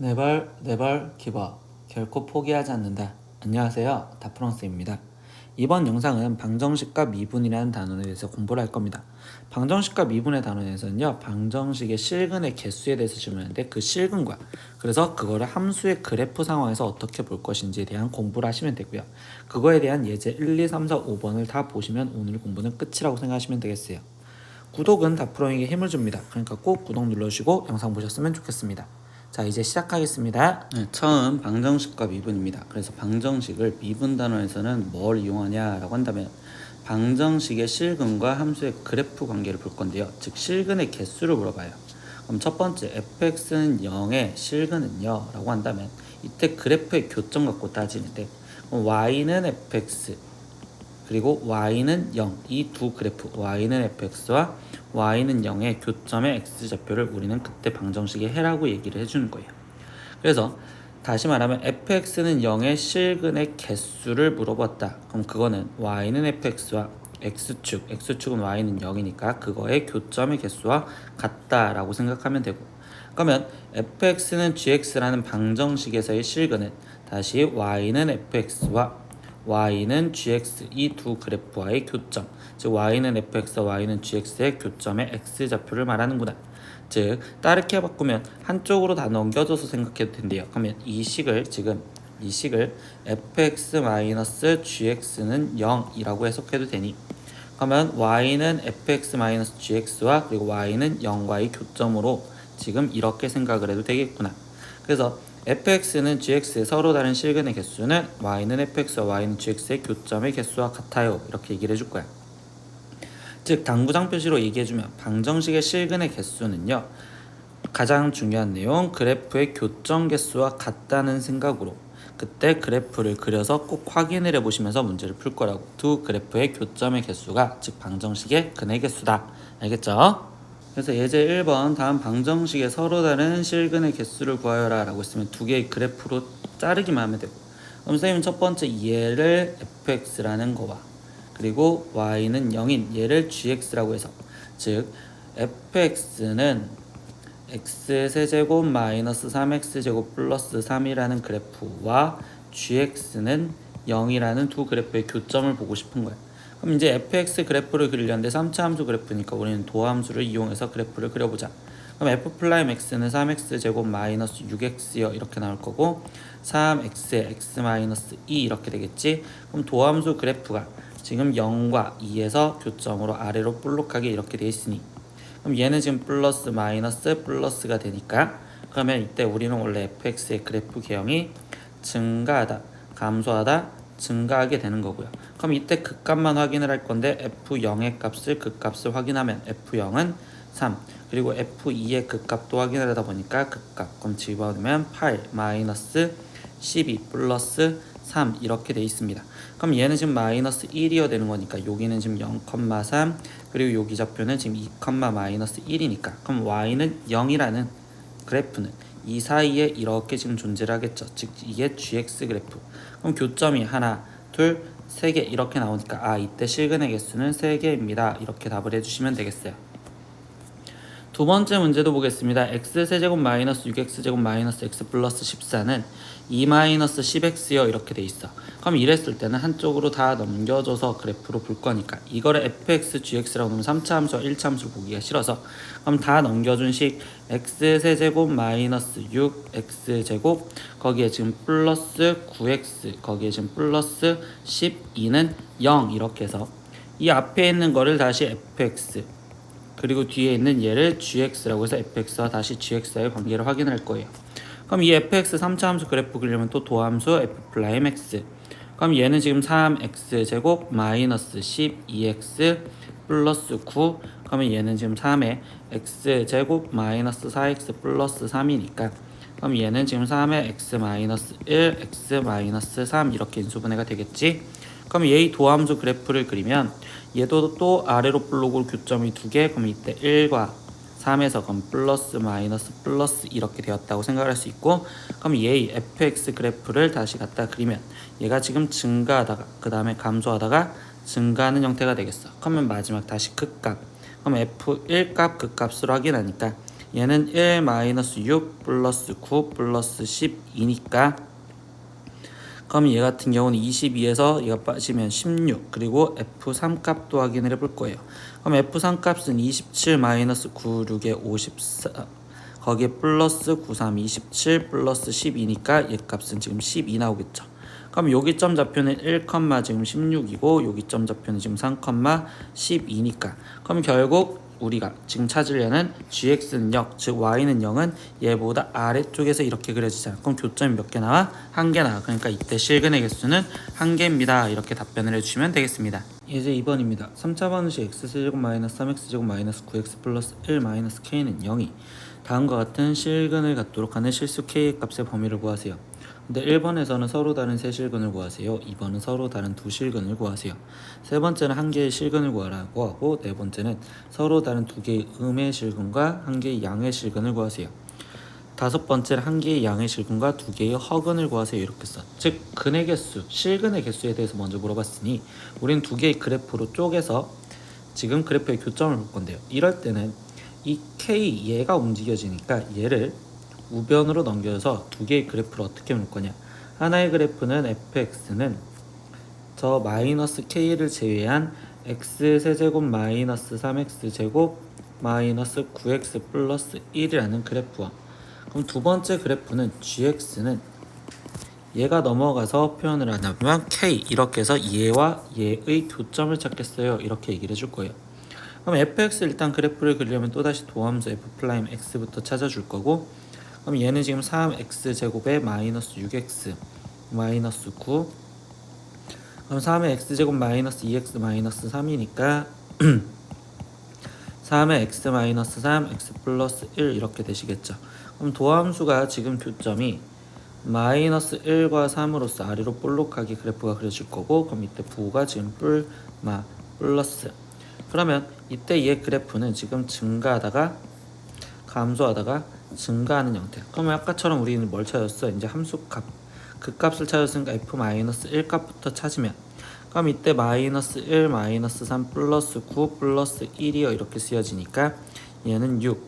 네발 기버 결코 포기하지 않는다. 안녕하세요, 다프랑스입니다. 이번 영상은 방정식과 미분이라는 단원에 대해서 공부를 할 겁니다. 방정식과 미분의 단원에서는요, 방정식의 실근의 개수에 대해서 질문하는데 그 실근과 그래서 그거를 함수의 그래프 상황에서 어떻게 볼 것인지에 대한 공부를 하시면 되고요. 그거에 대한 예제 1, 2, 3, 4, 5번을 다 보시면 오늘 공부는 끝이라고 생각하시면 되겠어요. 구독은 다프로에게 힘을 줍니다. 그러니까 꼭 구독 눌러주시고 영상 보셨으면 좋겠습니다. 자, 이제 시작하겠습니다. 처음 방정식과 미분입니다. 그래서 방정식을 미분 단원에서는 뭘 이용하냐라고 한다면 방정식의 실근과 함수의 그래프 관계를 볼 건데요. 즉 실근의 개수를 물어봐요. 그럼 첫 번째 fx는 0의 실근은요 라고 한다면 이때 그래프의 교점 갖고 따지는데 y는 fx 그리고 y는 0, 이 두 그래프 y는 fx와 y는 0의 교점의 x좌표를 우리는 그때 방정식의 해라고 얘기를 해주는 거예요. 그래서 다시 말하면 fx는 0의 실근의 개수를 물어봤다. 그럼 그거는 y는 fx와 x축은 y는 0이니까 그거의 교점의 개수와 같다라고 생각하면 되고, 그러면 fx는 gx라는 방정식에서의 실근은 다시 y는 fx와 y는 gx 이 두 그래프와의 교점, 즉 y는 fx와 y는 gx의 교점의 x좌표를 말하는구나. 즉 다르게 바꾸면 한쪽으로 다 넘겨줘서 생각해도 된대요. 그러면 이 식을 fx-gx는 0이라고 해석해도 되니, 그러면 y는 fx-gx와 그리고 y는 0과의 교점으로 지금 이렇게 생각을 해도 되겠구나. 그래서 fx는 gx의 서로 다른 실근의 개수는 y는 fx와 y는 gx의 교점의 개수와 같아요. 이렇게 얘기를 해줄 거야. 즉 당구장 표시로 얘기해주면 방정식의 실근의 개수는요, 가장 중요한 내용 그래프의 교점 개수와 같다는 생각으로 그때 그래프를 그려서 꼭 확인을 해보시면서 문제를 풀 거라고. 두 그래프의 교점의 개수가 즉 방정식의 근의 개수다. 알겠죠? 그래서 예제 1번 다음 방정식의 서로 다른 실근의 개수를 구하여라 라고 했으면 두 개의 그래프로 자르기만 하면 되고, 그럼 선생님은 첫 번째 얘를 fx라는 거와 그리고 y는 0인 얘를 gx라고 해서, 즉 fx는 x세제곱 마이너스 3x제곱 플러스 3이라는 그래프와 gx는 0이라는 두 그래프의 교점을 보고 싶은 거야. 그럼 이제 fx 그래프를 그리려는데 3차 함수 그래프니까 우리는 도함수를 이용해서 그래프를 그려보자. 그럼 f'x는 3x제곱 마이너스 6x요 이렇게 나올 거고 3x에 x 마이너스 2 이렇게 되겠지. 그럼 도함수 그래프가 지금 0과 2에서 교점으로 아래로 볼록하게 이렇게 돼 있으니, 그럼 얘는 지금 플러스 마이너스 플러스가 되니까, 그러면 이때 우리는 원래 fx의 그래프 개형이 증가하다 감소하다 증가하게 되는 거고요. 그럼 이때 극값만 확인을 할 건데 f0의 값을 극값을 확인하면 f0은 3 그리고 f2의 극값도 확인을 하다 보니까 극값, 그럼 집어넣으면 8 마이너스 12 플러스 3 이렇게 돼 있습니다. 그럼 얘는 지금 마이너스 1이어야 되는 거니까 여기는 지금 0,3 그리고 여기 좌표는 지금 2, 마이너스 1이니까 그럼 y는 0이라는 그래프는 이 사이에 이렇게 지금 존재를 하겠죠. 즉 이게 gx 그래프. 그럼 교점이 하나, 둘, 세 개 이렇게 나오니까 이때 실근의 개수는 3개입니다. 이렇게 답을 해주시면 되겠어요. 두 번째 문제도 보겠습니다. x세제곱 마이너스 6x제곱 마이너스 x 플러스 14는 2 마이너스 10x요 이렇게 돼 있어. 그럼 이랬을 때는 한쪽으로 다 넘겨줘서 그래프로 볼 거니까 이거를 fx, gx라고 놓으면 3차 함수와 1차 함수를 보기가 싫어서, 그럼 다 넘겨준 식 x세제곱 마이너스 6x제곱 거기에 지금 플러스 9x 거기에 지금 플러스 12는 0 이렇게 해서 이 앞에 있는 거를 다시 fx 그리고 뒤에 있는 얘를 gx라고 해서 fx와 다시 gx와의 관계를 확인할 거예요. 그럼 이 fx 3차 함수 그래프 그리려면 또 도함수 f'(x). 그럼 얘는 지금 3x제곱 마이너스 12x 플러스 9. 그러면 얘는 지금 3의 x제곱 마이너스 4x 플러스 3이니까 그럼 얘는 지금 3의 x 마이너스 1, x 마이너스 3 이렇게 인수분해가 되겠지. 그럼 얘의 도함수 그래프를 그리면 얘도 또 아래로 볼록으로 교점이 2개, 그럼 이때 1과 3에서 그럼 플러스 마이너스 플러스 이렇게 되었다고 생각할 수 있고, 그럼 얘의 fx 그래프를 다시 갖다 그리면 얘가 지금 증가하다가 그 다음에 감소하다가 증가하는 형태가 되겠어. 그러면 마지막 다시 극값, 그럼 f1 값 극값으로 확인하니까 얘는 1 마이너스 6 플러스 9 플러스 12니까 그럼 얘 같은 경우는 22에서 얘가 빠지면 16 그리고 F3 값도 확인을 해볼 거예요. 그럼 F3 값은 27 마이너스 96에 54 거기에 플러스 93 27 플러스 12니까 얘 값은 지금 12 나오겠죠. 그럼 여기 점 좌표는 1, 지금 16이고 여기 점 좌표는 지금 3, 12니까 그럼 결국 우리가 지금 찾으려는 gx는 0, 즉 y는 0은 얘보다 아래쪽에서 이렇게 그려지잖아. 그럼 교점이 몇 개 나와? 한 개 나와. 그러니까 이때 실근의 개수는 한 개입니다. 이렇게 답변을 해주시면 되겠습니다. 이제 2번입니다. 3차 방정식 x제곱 마이너스 3x제곱 마이너스 9x 플러스 1 마이너스 k는 0이 다음과 같은 실근을 갖도록 하는 실수 k의 값의 범위를 구하세요. 근데 1번에서는 서로 다른 세 실근을 구하세요. 2번은 서로 다른 두 실근을 구하세요. 세 번째는 한 개의 실근을 구하라고 하고 네 번째는 서로 다른 두 개의 음의 실근과 한 개의 양의 실근을 구하세요. 다섯 번째는 한 개의 양의 실근과 두 개의 허근을 구하세요. 이렇게 써. 즉 근의 개수, 실근의 개수에 대해서 먼저 물어봤으니 우리는 두 개의 그래프로 쪼개서 지금 그래프의 교점을 볼 건데요. 이럴 때는 이 K 얘가 움직여지니까 얘를 우변으로 넘겨서 두 개의 그래프를 어떻게 볼 거냐. 하나의 그래프는 fx는 저 마이너스 k를 제외한 x 세제곱 마이너스 3x 제곱 마이너스 9x 플러스 1이라는 그래프와 그럼 두 번째 그래프는 gx는 얘가 넘어가서 표현을 하냐면 k 이렇게 해서 얘와 얘의 교점을 찾겠어요. 이렇게 얘기를 해줄 거예요. 그럼 fx 일단 그래프를 그리려면 또다시 도함수 f'x부터 찾아줄 거고 그럼 얘는 지금 3x 제곱에 마이너스 6x 마이너스 9 그럼 3의 x제곱 마이너스 2x 마이너스 3이니까 3의 x 마이너스 3 x 플러스 1 이렇게 되시겠죠. 그럼 도함수가 지금 교점이 마이너스 1과 3으로서 아래로 볼록하게 그래프가 그려질 거고 그럼 이때 부호가 지금 플러스 그러면 이때 얘 그래프는 지금 증가하다가 감소하다가 증가하는 형태. 그러면 아까처럼 우리는 뭘 찾았어? 이제 함수값 그 값을 찾았으니까 f-1 값부터 찾으면 그럼 이때 마이너스 1 마이너스 3 플러스 9 플러스 1이요 이렇게 쓰여지니까 얘는 6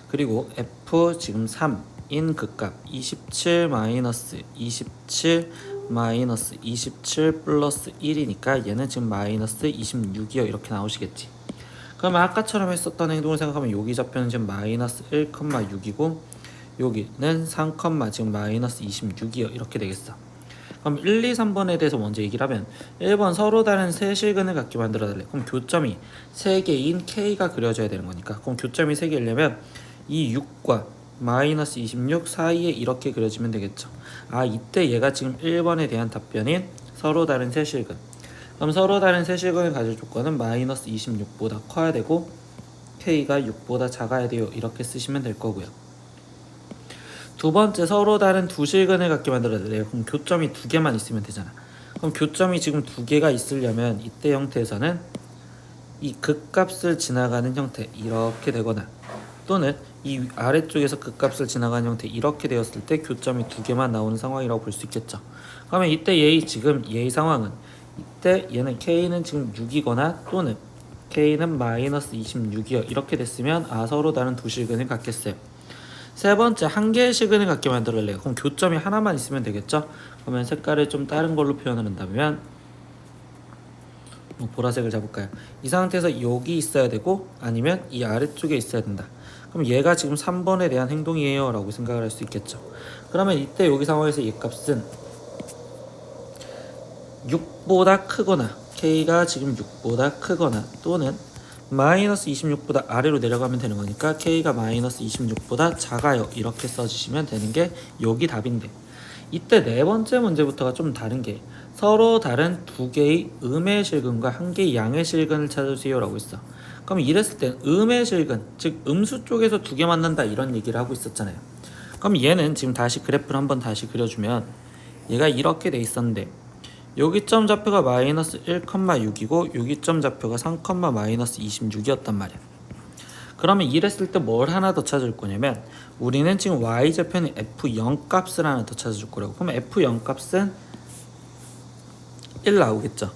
그리고 f 지금 3인 그 값 27 마이너스 27 마이너스 27 플러스 1이니까 얘는 지금 마이너스 26이요 이렇게 나오시겠지. 그러면 아까처럼 했었던 행동을 생각하면 여기 좌표는 지금 마이너스 1,6이고 여기는 3, 지금 마이너스 26이요 이렇게 되겠어. 그럼 1, 2, 3번에 대해서 먼저 얘기를 하면 1번 서로 다른 세 실근을 갖게 만들어 달래. 그럼 교점이 3개인 K가 그려져야 되는 거니까 그럼 교점이 3개이려면 이 6과 마이너스 26 사이에 이렇게 그려지면 되겠죠. 아 이때 얘가 지금 1번에 대한 답변인 서로 다른 세 실근. 그럼 서로 다른 세 실근을 가질 조건은 마이너스 26보다 커야 되고 K가 6보다 작아야 돼요. 이렇게 쓰시면 될 거고요. 두 번째 서로 다른 두 실근을 갖게 만들어야 돼요. 그럼 교점이 두 개만 있으면 되잖아. 그럼 교점이 지금 두 개가 있으려면 이때 형태에서는 이 극값을 지나가는 형태 이렇게 되거나 또는 이 아래쪽에서 극값을 지나가는 형태 이렇게 되었을 때 교점이 두 개만 나오는 상황이라고 볼 수 있겠죠. 그러면 이때 얘의 지금 얘의 상황은 이때 얘는 K는 지금 6이거나 또는 K는 마이너스 26이요 이렇게 됐으면 서로 다른 두 실근을 갖겠어요. 세 번째 한 개의 실근을 갖게 만들어래요. 그럼 교점이 하나만 있으면 되겠죠. 그러면 색깔을 좀 다른 걸로 표현을 한다면 보라색을 잡을까요? 이 상태에서 여기 있어야 되고 아니면 이 아래쪽에 있어야 된다. 그럼 얘가 지금 3번에 대한 행동이에요 라고 생각을 할 수 있겠죠. 그러면 이때 여기 상황에서 얘 값은 6보다 크거나 K가 지금 6보다 크거나 또는 마이너스 26보다 아래로 내려가면 되는 거니까 K가 마이너스 26보다 작아요 이렇게 써주시면 되는 게 여기 답인데 이때 네 번째 문제부터가 좀 다른 게 서로 다른 두 개의 음의 실근과 한 개의 양의 실근을 찾으세요 라고 있어. 그럼 이랬을 때 음의 실근 즉 음수 쪽에서 두 개 만난다 이런 얘기를 하고 있었잖아요. 그럼 얘는 지금 다시 그래프를 한번 다시 그려주면 얘가 이렇게 돼 있었는데 여기 점 좌표가 마이너스 1,6이고 여기 점 좌표가 3, 마이너스 26이었단 말이야. 그러면 이랬을 때 뭘 하나 더 찾을 거냐면 우리는 지금 y좌표는 f0 값을 하나 더 찾아줄 거라고. 그럼 f0 값은 1 나오겠죠.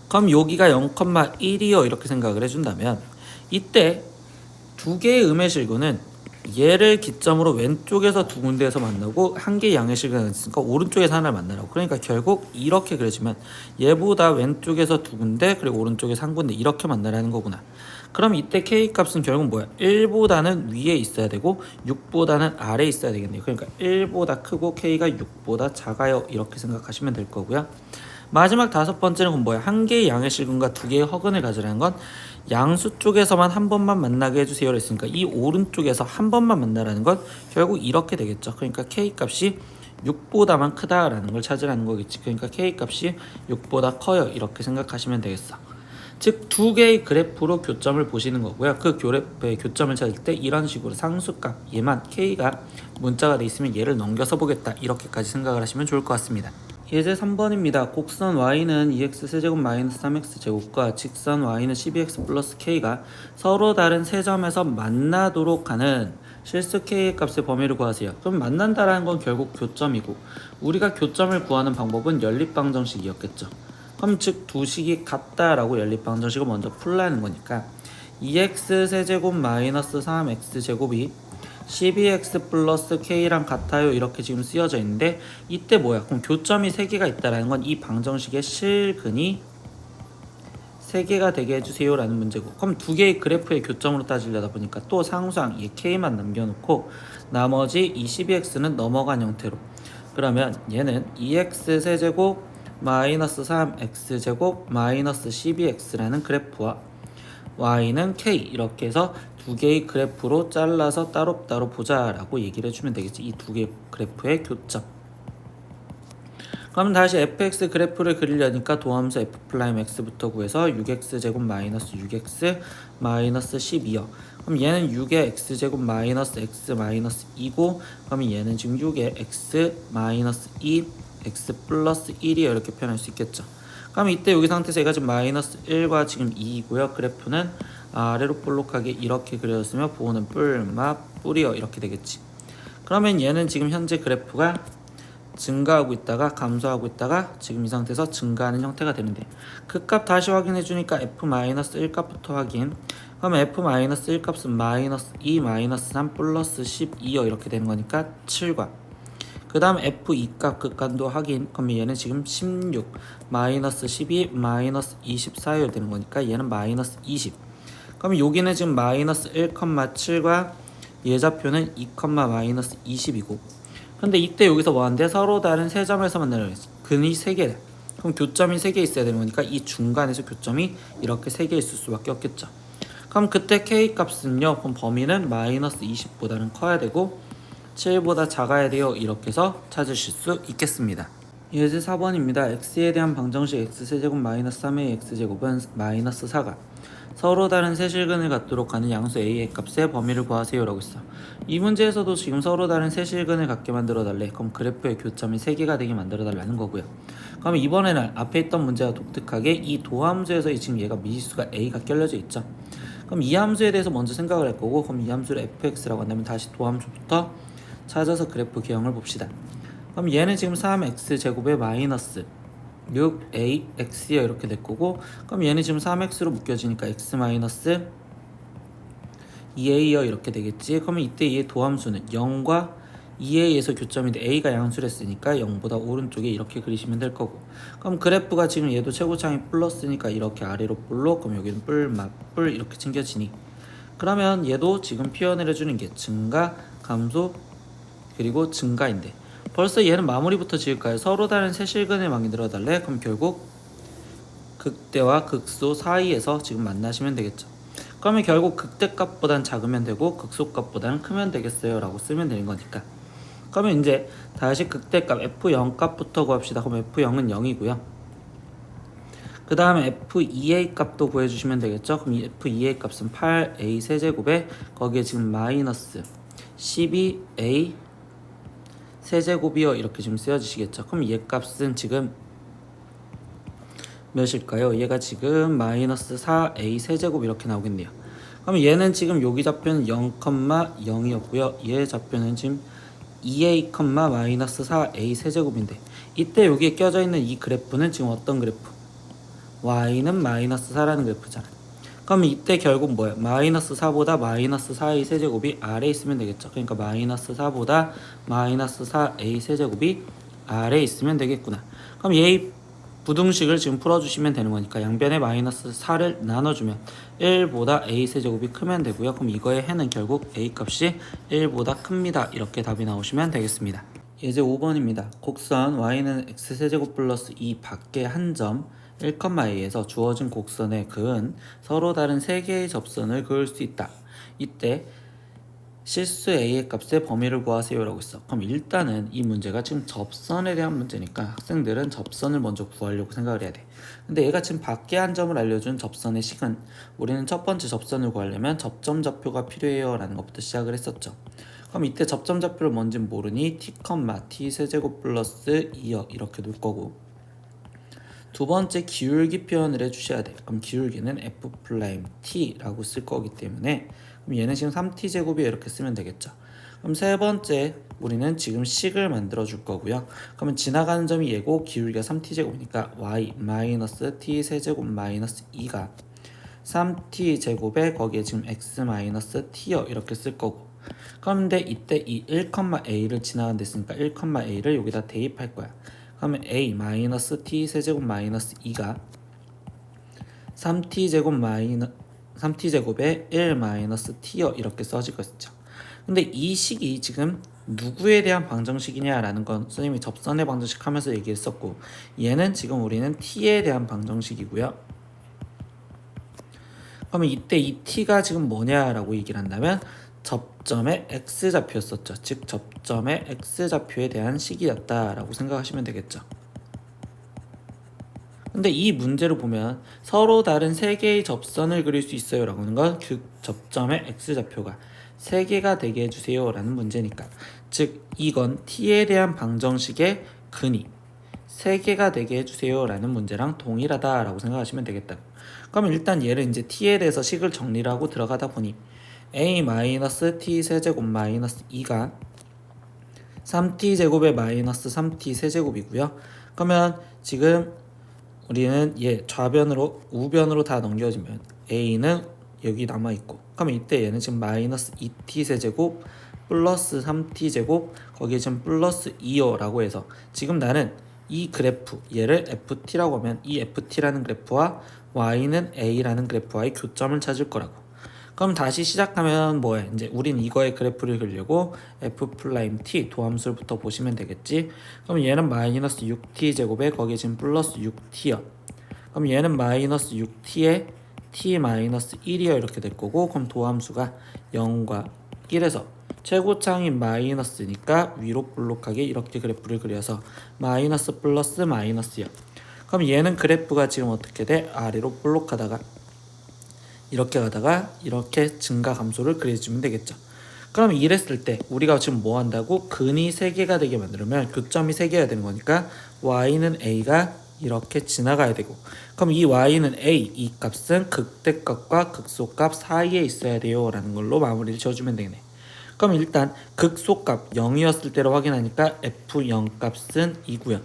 그럼 여기가 0,1이요 이렇게 생각을 해준다면 이때 두 개의 음의 실근은 얘를 기점으로 왼쪽에서 두 군데에서 만나고 한 개의 양의 실근이 있으니까 오른쪽에서 하나를 만나라고. 그러니까 결국 이렇게 그려지면 얘보다 왼쪽에서 두 군데 그리고 오른쪽에서 한 군데 이렇게 만나라는 거구나. 그럼 이때 K 값은 결국 뭐야? 1보다는 위에 있어야 되고 6보다는 아래에 있어야 되겠네요. 그러니까 1보다 크고 K가 6보다 작아요. 이렇게 생각하시면 될 거고요. 마지막 다섯 번째는 그럼 뭐야? 한 개의 양의 실근과 두 개의 허근을 가지라는 건 양수 쪽에서만 한 번만 만나게 해주세요 했으니까 이 오른쪽에서 한 번만 만나라는 건 결국 이렇게 되겠죠. 그러니까 K 값이 6보다만 크다라는 걸 찾으라는 거겠지. 그러니까 K 값이 6보다 커요. 이렇게 생각하시면 되겠어. 즉 두 개의 그래프로 교점을 보시는 거고요. 그 그래프의 교점을 찾을 때 이런 식으로 상수값 얘만 K가 문자가 돼 있으면 얘를 넘겨서 보겠다. 이렇게까지 생각을 하시면 좋을 것 같습니다. 예제 3번입니다. 곡선 y는 2x 세제곱 마이너스 3x 제곱과 직선 y는 12x 플러스 k가 서로 다른 세 점에서 만나도록 하는 실수 k의 값의 범위를 구하세요. 그럼 만난다라는 건 결국 교점이고 우리가 교점을 구하는 방법은 연립방정식이었겠죠. 그럼 즉 두 식이 같다라고 연립방정식을 먼저 풀라는 거니까 2x 세제곱 마이너스 3x 제곱이 12x 플러스 k랑 같아요. 이렇게 지금 쓰여져 있는데 이때 뭐야? 그럼 교점이 3개가 있다라는 건 이 방정식의 실근이 3개가 되게 해주세요 라는 문제고, 그럼 두 개의 그래프의 교점으로 따지려다 보니까 또 상수항 이 k만 남겨놓고 나머지 이 12x는 넘어간 형태로, 그러면 얘는 2x 세제곱 마이너스 3x 제곱 마이너스 12x라는 그래프와 y는 k 이렇게 해서 두 개의 그래프로 잘라서 따로따로 보자라고 얘기를 해주면 되겠지. 이 두 개의 그래프의 교점. 그럼 다시 fx 그래프를 그리려니까 도함수 f'x부터 구해서 6x 제곱 마이너스 6x 마이너스 12요. 그럼 얘는 6의 x제곱 마이너스 x 마이너스 2고, 그럼 얘는 지금 6의 x 마이너스 2 x 플러스 1이요. 이렇게 표현할 수 있겠죠. 그럼 이때 여기 상태에서 얘가 지금 마이너스 1과 지금 2이고요. 그래프는 아래로 볼록하게 이렇게 그려졌으면 보호는 뿔맛 뿔이요. 이렇게 되겠지. 그러면 얘는 지금 현재 그래프가 증가하고 있다가 감소하고 있다가 지금 이 상태에서 증가하는 형태가 되는데 그 값 다시 확인해 주니까 f-1 값부터 확인. 그러면 f-1 값은 마이너스 2 마이너스 3 플러스 12요. 이렇게 되는 거니까 7과 그 다음 f2 값 극간도 확인. 그러면 얘는 지금 16 마이너스 12 마이너스 24요 되는 거니까 얘는 마이너스 20. 그러면 여기는 지금 마이너스 1,7과 얘 좌표는 2, 마이너스 20이고, 근데 이때 여기서 뭐하는데 서로 다른 세 점에서 만나는 근이 3개다. 그럼 교점이 3개 있어야 되는 거니까 이 중간에서 교점이 이렇게 3개 있을 수밖에 없겠죠. 그럼 그때 k 값은요, 그럼 범위는 마이너스 20보다는 커야 되고 7보다 작아야 돼요. 이렇게 해서 찾으실 수 있겠습니다. 예제 4번입니다. x에 대한 방정식 x세제곱 마이너스 3의 x제곱은 마이너스 4가 서로 다른 세실근을 갖도록 하는 양수 a의 값의 범위를 구하세요 라고 있어. 이 문제에서도 지금 서로 다른 세실근을 갖게 만들어 달래. 그럼 그래프의 교점이 3개가 되게 만들어 달라는 거고요. 그럼 이번에는 앞에 있던 문제와 독특하게 이 도함수에서 지금 얘가 미지수가 a가 껴려져 있죠. 그럼 이 함수에 대해서 먼저 생각을 할 거고, 그럼 이 함수를 fx라고 한다면 다시 도함수부터 찾아서 그래프 개형을 봅시다. 그럼 얘는 지금 3x 제곱에 마이너스 6ax이요 이렇게 될 거고, 그럼 얘는 지금 3x로 묶여지니까 x 마이너스 2a요 이렇게 되겠지. 그러면 이때 얘 도함수는 0과 2a에서 교점인데 a가 양수랬으니까 0보다 오른쪽에 이렇게 그리시면 될 거고, 그럼 그래프가 지금 얘도 최고창이 플러스니까 이렇게 아래로 볼록, 그럼 여기는 뿔, 맞뿔 이렇게 챙겨지니, 그러면 얘도 지금 표현을 해주는 게 증가, 감소, 그리고 증가인데 벌써 얘는 마무리부터 지을까요? 서로 다른 세실근을 만들어 달래. 그럼 결국 극대와 극소 사이에서 지금 만나시면 되겠죠. 그러면 결국 극대값보단 작으면 되고 극소값보다는 크면 되겠어요 라고 쓰면 되는 거니까, 그러면 이제 다시 극대값 f0 값부터 구합시다. 그럼 f0은 0이고요. 그 다음에 f2a 값도 구해주시면 되겠죠. 그럼 이 f2a 값은 8a 세제곱에 거기에 지금 마이너스 12a 세제곱이요 이렇게 지금 쓰여지시겠죠. 그럼 얘 값은 지금 몇일까요? 얘가 지금 마이너스 4a 세제곱 이렇게 나오겠네요. 그럼 얘는 지금 여기 좌표는 0,0이었고요. 얘 좌표는 지금 2a, 마이너스 4a 세제곱인데 이때 여기에 껴져 있는 이 그래프는 지금 어떤 그래프? y는 마이너스 4라는 그래프잖아. 그럼 이때 결국 뭐야? 마이너스 4보다 마이너스 4a 세제곱이 아래에 있으면 되겠죠. 그러니까 마이너스 4보다 마이너스 4a 세제곱이 아래에 있으면 되겠구나. 그럼 얘의 부등식을 지금 풀어주시면 되는 거니까 양변에 마이너스 4를 나눠주면 1보다 a 세제곱이 크면 되고요. 그럼 이거의 해는 결국 a 값이 1보다 큽니다. 이렇게 답이 나오시면 되겠습니다. 예제 5번입니다. 곡선 y는 x세제곱 플러스 2 밖에 한 점 1,a에서 주어진 곡선의 그은 서로 다른 3개의 접선을 그을 수 있다. 이때 실수 a의 값의 범위를 구하세요 라고 했어. 그럼 일단은 이 문제가 지금 접선에 대한 문제니까 학생들은 접선을 먼저 구하려고 생각을 해야 돼. 근데 얘가 지금 밖에 한 점을 알려준 접선의 식은 우리는 첫 번째 접선을 구하려면 접점좌표가 필요해요 라는 것부터 시작을 했었죠. 그럼 이때 접점좌표를 뭔지 모르니 t, t 세제곱 플러스 2여 이렇게 놓을 거고, 두 번째 기울기 표현을 해주셔야 돼요. 그럼 기울기는 f 프라임 t라고 쓸 거기 때문에 그럼 얘는 지금 3t 제곱이 이렇게 쓰면 되겠죠. 그럼 세 번째 우리는 지금 식을 만들어 줄 거고요. 그러면 지나가는 점이 얘고 기울기가 3t 제곱이니까 y 마이너스 t 세제곱 마이너스 2가 3t 제곱에 거기에 지금 x 마이너스 t여 이렇게 쓸 거고, 그런데 이때 이 1,a를 지나간 데 있으니까 1,a를 여기다 대입할 거야. 그러면 a 마이너스 t 세제곱 마이너스 2가 3t 제곱에 1 마이너스 t여 이렇게 써지겠죠. 근데 이 식이 지금 누구에 대한 방정식이냐라는 건 선생님이 접선의 방정식 하면서 얘기했었고, 얘는 지금 우리는 t에 대한 방정식이고요. 그러면 이때 이 t가 지금 뭐냐라고 얘기를 한다면 접점의 x좌표였었죠. 즉 접점의 x좌표에 대한 식이었다라고 생각하시면 되겠죠. 근데 이 문제를 보면 서로 다른 3개의 접선을 그릴 수 있어요 라고 하는 건 그 접점의 x좌표가 3개가 되게 해주세요 라는 문제니까, 즉 이건 t에 대한 방정식의 근이 3개가 되게 해주세요 라는 문제랑 동일하다 라고 생각하시면 되겠다. 그러면 일단 얘를 이제 t에 대해서 식을 정리를 하고 들어가다 보니 a 마이너스 t 세제곱 마이너스 2가 3t 제곱에 마이너스 3t 세제곱이고요. 그러면 지금 우리는 얘 좌변으로 우변으로 다 넘겨주면 a는 여기 남아있고, 그러면 이때 얘는 지금 마이너스 2t 세제곱 플러스 3t 제곱 거기에 지금 플러스 2여라고 해서 지금 나는 이 그래프 얘를 ft라고 하면 이 ft라는 그래프와 y는 a라는 그래프와의 교점을 찾을 거라고. 그럼 다시 시작하면 뭐해? 이제 우린 이거의 그래프를 그리려고 f 프라임 t 도함수부터 보시면 되겠지. 그럼 얘는 마이너스 6t 제곱에 거기에 지금 플러스 6t요. 그럼 얘는 마이너스 6t에 t 마이너스 1이요 이렇게 될 거고, 그럼 도함수가 0과 1에서 최고창이 마이너스니까 위로 볼록하게 이렇게 그래프를 그려서 마이너스 플러스 마이너스요. 그럼 얘는 그래프가 지금 어떻게 돼? 아래로 볼록하다가 이렇게 가다가 이렇게 증가 감소를 그려주면 되겠죠. 그럼 이랬을 때 우리가 지금 뭐 한다고? 근이 3개가 되게 만들면 교점이 3개가 되는 거니까 y는 a가 이렇게 지나가야 되고, 그럼 이 y는 a, 이 값은 극대값과 극소값 사이에 있어야 돼요 라는 걸로 마무리를 지어주면 되겠네. 그럼 일단 극소값 0이었을 때로 확인하니까 f0 값은 2고요.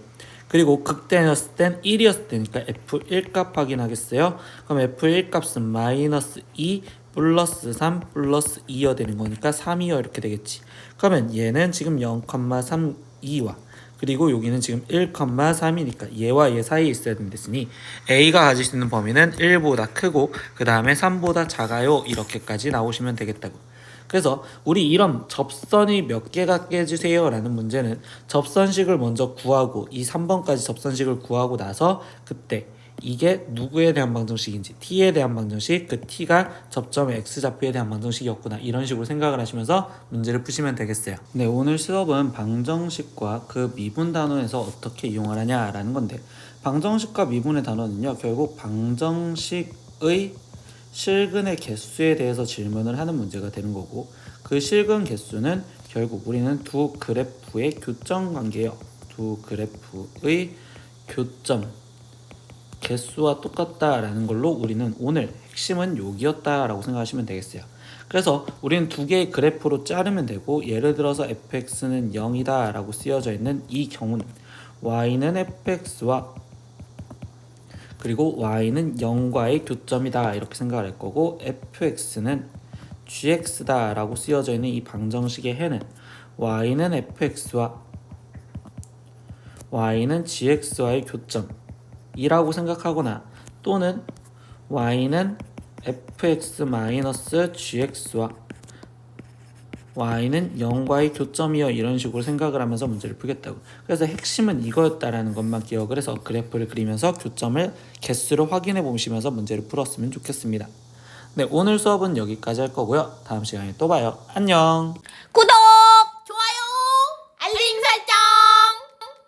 그리고 극대였을 땐 1이었을 때니까 f1 값 확인하겠어요. 그럼 f1 값은 마이너스 2 플러스 3 플러스 2여 되는 거니까 3이여 이렇게 되겠지. 그러면 얘는 지금 0,32와 그리고 여기는 지금 1,3이니까 얘와 얘 사이에 있어야 된댔으니 a가 가질 수 있는 범위는 1보다 크고 그 다음에 3보다 작아요 이렇게까지 나오시면 되겠다고. 그래서 우리 이런 접선이 몇 개가 깨주세요 라는 문제는 접선식을 먼저 구하고 이 3번까지 접선식을 구하고 나서 그때 이게 누구에 대한 방정식인지 t에 대한 방정식, 그 t가 접점의 x좌표에 대한 방정식이었구나 이런 식으로 생각을 하시면서 문제를 푸시면 되겠어요. 네, 오늘 수업은 방정식과 그 미분 단원에서 어떻게 이용을 하냐라는 건데, 방정식과 미분의 단원은요 결국 방정식의 실근의 개수에 대해서 질문을 하는 문제가 되는 거고, 그 실근 개수는 결국 우리는 두 그래프의 교점 관계예요. 두 그래프의 교점 개수와 똑같다라는 걸로 우리는 오늘 핵심은 여기였다라고 생각하시면 되겠어요. 그래서 우리는 두 개의 그래프로 자르면 되고, 예를 들어서 fx는 0이다 라고 쓰여져 있는 이 경우는 y는 fx와 그리고 y는 0과의 교점이다 이렇게 생각을 할 거고 fx는 gx다 라고 쓰여져 있는 이 방정식의 해는 y는 fx와 y는 gx와의 교점이라고 생각하거나 또는 y는 fx-gx와 y는 0과의 교점이요 이런 식으로 생각을 하면서 문제를 풀겠다고. 그래서 핵심은 이거였다라는 것만 기억을 해서 그래프를 그리면서 교점을 개수를 확인해 보시면서 문제를 풀었으면 좋겠습니다. 네, 오늘 수업은 여기까지 할 거고요. 다음 시간에 또 봐요. 안녕. 구독!